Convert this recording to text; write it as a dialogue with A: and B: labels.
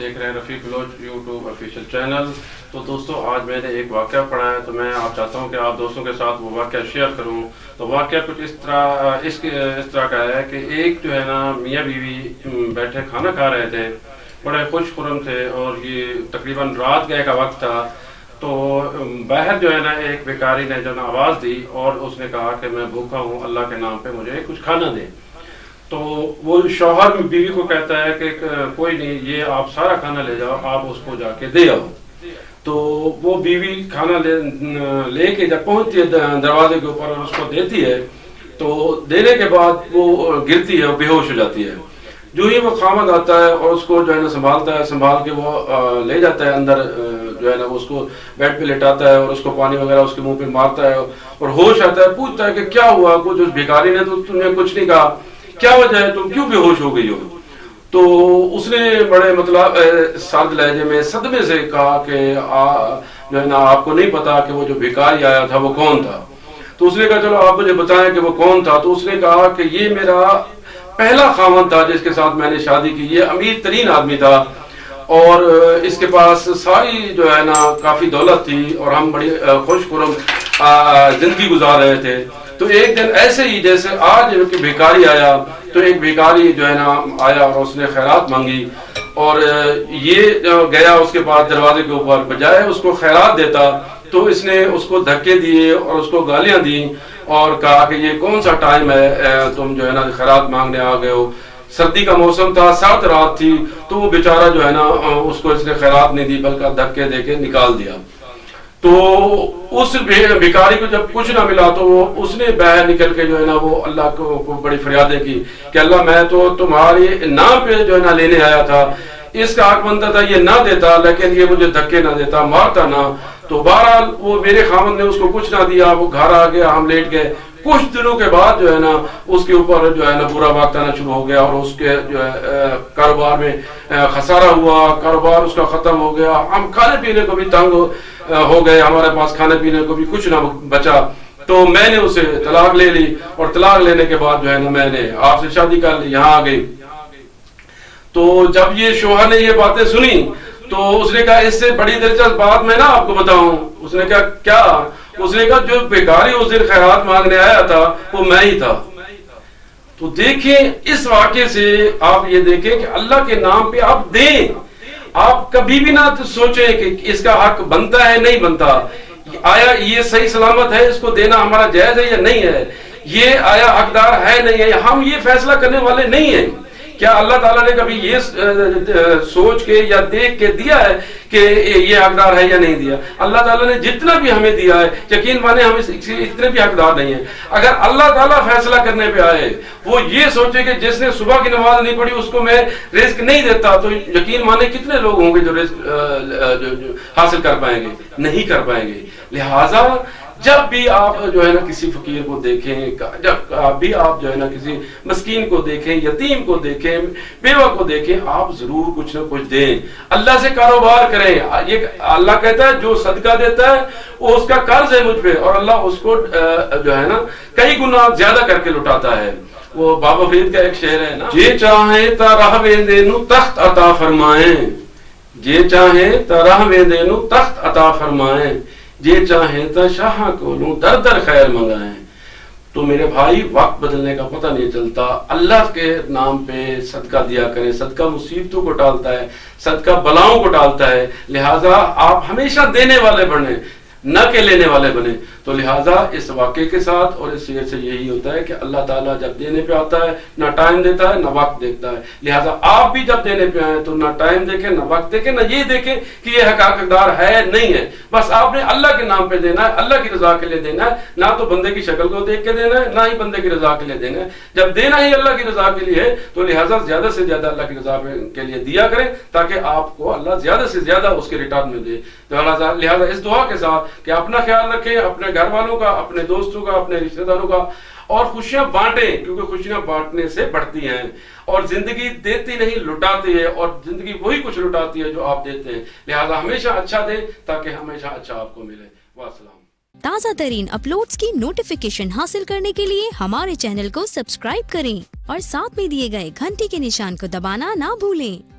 A: देख रहे हैं रफ़ीक व्लॉग यूट्यूब ऑफिशियल चैनल। तो दोस्तों आज मैंने एक वाक़या पढ़ा है, तो मैं आप चाहता हूं कि आप दोस्तों के साथ वो वाक़या शेयर करूं। तो वाक़या कुछ इस तरह का है कि एक जो है ना मियाँ बीवी बैठे खाना खा रहे थे, बड़े खुश खुरम थे और ये तकरीबन रात गए का वक्त था। तो बाहर जो है ना एक भिखारी ने जो ना आवाज़ दी और उसने कहा कि मैं भूखा हूँ, अल्लाह के नाम पे मुझे कुछ खाना दे। तो वो शौहर बीवी को कहता है कि कोई नहीं, ये आप सारा खाना ले जाओ, आप उसको जाके दे आओ। तो वो बीवी खाना लेके जब पहुंचती है दरवाजे के ऊपर और उसको देती है, तो देने के बाद वो गिरती है और बेहोश हो जाती है। जो ही वो खामद आता है और उसको जो है ना संभालता है, संभाल के वो ले जाता है अंदर, जो है ना उसको बेड पे लेटाता है और उसको पानी वगैरह उसके मुंह पे मारता है और होश आता है। पूछता है कि क्या हुआ, कुछ उस भिखारी ने तो तुमने कुछ नहीं कहा, क्या वजह है, तुम क्यों बेहोश हो गई हो? तो उसने बड़े मतलब सर्द लहजे में सदमे से कहा कि जो है ना आपको नहीं पता कि वो जो भिखारी आया था वो कौन था? तो उसने कहा चलो आप मुझे बताएं कि वो कौन था। तो उसने कहा कि ये मेरा पहला खामन था जिसके साथ मैंने शादी की। ये अमीर तरीन आदमी था और इसके पास सारी जो है ना काफी दौलत थी और हम बड़ी खुश खुरम जिंदगी गुजार रहे थे। तो एक दिन ऐसे ही जैसे आज एक भिखारी आया, तो एक भिखारी जो है ना आया और उसने खैरात मांगी और ये गया उसके पास दरवाजे के ऊपर, बजाय उसको खैरात देता तो इसने उसको धक्के दिए और उसको गालियां दी और कहा कि ये कौन सा टाइम है, तुम जो है ना खैरात मांगने आ गए हो। सर्दी का मौसम था, सात रात थी, तो वो बेचारा जो है ना उसको इसने खैरात नहीं दी बल्कि धक्के देके निकाल दिया। तो उस भिखारी को जब कुछ ना मिला तो उसने बाहर निकल के जो है ना वो अल्लाह को बड़ी फरियादें की कि अल्लाह मैं तो तुम्हारे नाम पे जो है ना लेने आया था, इसका हक बनता था ये ना देता, लेकिन ये मुझे धक्के ना देता, मारता ना। तो बहरहाल वो मेरे खामद ने उसको कुछ ना दिया, वो घर आ गया, हम लेट गए। कुछ दिनों के बाद जो है ना उसके ऊपर जो है ना बुरा वक्त आना शुरू हो गया और उसके जो है कारोबार में खसारा हुआ, कारोबार उसका खत्म हो गया। हम खाने पीने को भी तंग हो गए, हमारे पास खाने पीने को भी कुछ ना बचा। तो मैंने उसे तलाक ले ली और तलाक लेने के बाद जो है ना मैंने आपसे शादी कर ली, यहाँ आ गई। तो जब ये शोहर ने ये बातें सुनी तो उसने कहा इससे बड़ी दिलचस्प बात मैं ना आपको बताऊं। उसने कहा क्या? उसने कहा जो भिखारी उस दिन खैरात मांगने आया था वो मैं ही था। तो देखें इस वाक्य से आप ये देखें कि अल्लाह के नाम पे आप दें, आप कभी भी ना सोचें कि इसका हक बनता है नहीं बनता, आया ये सही सलामत है, इसको देना हमारा जायज है या नहीं है, ये आया हकदार है नहीं है, हम ये फैसला करने वाले नहीं है। क्या अल्लाह ताला ने कभी ये सोच के या देख के दिया है कि ये हकदार है या नहीं दिया? अल्लाह ताला ने जितना भी हमें दिया है यकीन माने हम इतने भी हकदार नहीं है। अगर अल्लाह ताला फैसला करने पे आए, वो ये सोचे कि जिसने सुबह की नमाज नहीं पढ़ी उसको मैं रिस्क नहीं देता, तो यकीन माने कितने लोग होंगे जो रिस्क हासिल कर पाएंगे? नहीं कर पाएंगे। लिहाजा जब भी आप जो है ना किसी फकीर को देखें, जब भी आप जो है ना किसी मस्कीन को देखें, यतीम को देखें, बेवा को देखें, आप जरूर कुछ ना कुछ दें, अल्लाह से कारोबार करें। ये अल्लाह कहता है जो सदका देता है वो उसका कर्ज है मुझ पे और अल्लाह उसको जो है ना कई गुना ज्यादा करके लुटाता है। वो बाबा फरीद का एक शेर है ना, जे चाहे ता राह वेंदे नु तख्त अता फरमाए, जे चाहे ता राह वेंदे नु तख्त अता फरमाए, जे चाहे तो शाह को लूं दर दर खैर मंगाए। तो मेरे भाई वक्त बदलने का पता नहीं चलता, अल्लाह के नाम पे सदका दिया करें। सदका मुसीबतों को टालता है, सदका बलाओं को टालता है। लिहाजा आप हमेशा देने वाले बने, न के लेने वाले बने। तो लिहाजा इस वाक़े के साथ और इस शेर से यही होता है कि अल्लाह ताला जब देने पे आता है ना टाइम देता है ना वक्त देखता है। लिहाजा आप भी जब देने पे आए तो ना टाइम देखें ना वक्त देखें, ना ये देखें कि ये हकदार है नहीं है। बस आपने अल्लाह के नाम पे देना है, अल्लाह की रजा के लिए देना है, ना तो बंदे की शक्ल को देख के देना है, ना ही बंदे की रजा के लिए देना है। जब देना ही अल्लाह की रजा के लिए है तो लिहाजा ज्यादा से ज्यादा अल्लाह की रजा के लिए दिया करें ताकि आपको अल्लाह ज्यादा से ज्यादा उसके रिटर्न में दे। लिहाजा इस दुआ के साथ कि अपना ख्याल रखें, अपने घर वालों का, अपने दोस्तों का, अपने रिश्तेदारों का, और खुशियां बांटें क्योंकि खुशियां बांटने से बढ़ती हैं और जिंदगी देती नहीं लुटाती है और जिंदगी वही कुछ लुटाती है जो आप देते हैं। लिहाजा हमेशा अच्छा दें ताकि हमेशा अच्छा आपको मिले। वास्सलाम।
B: ताज़ा तरीन अपलोड्स की नोटिफिकेशन हासिल करने के लिए हमारे चैनल को सब्सक्राइब करें और साथ में दिए गए घंटी के निशान को दबाना ना भूलें।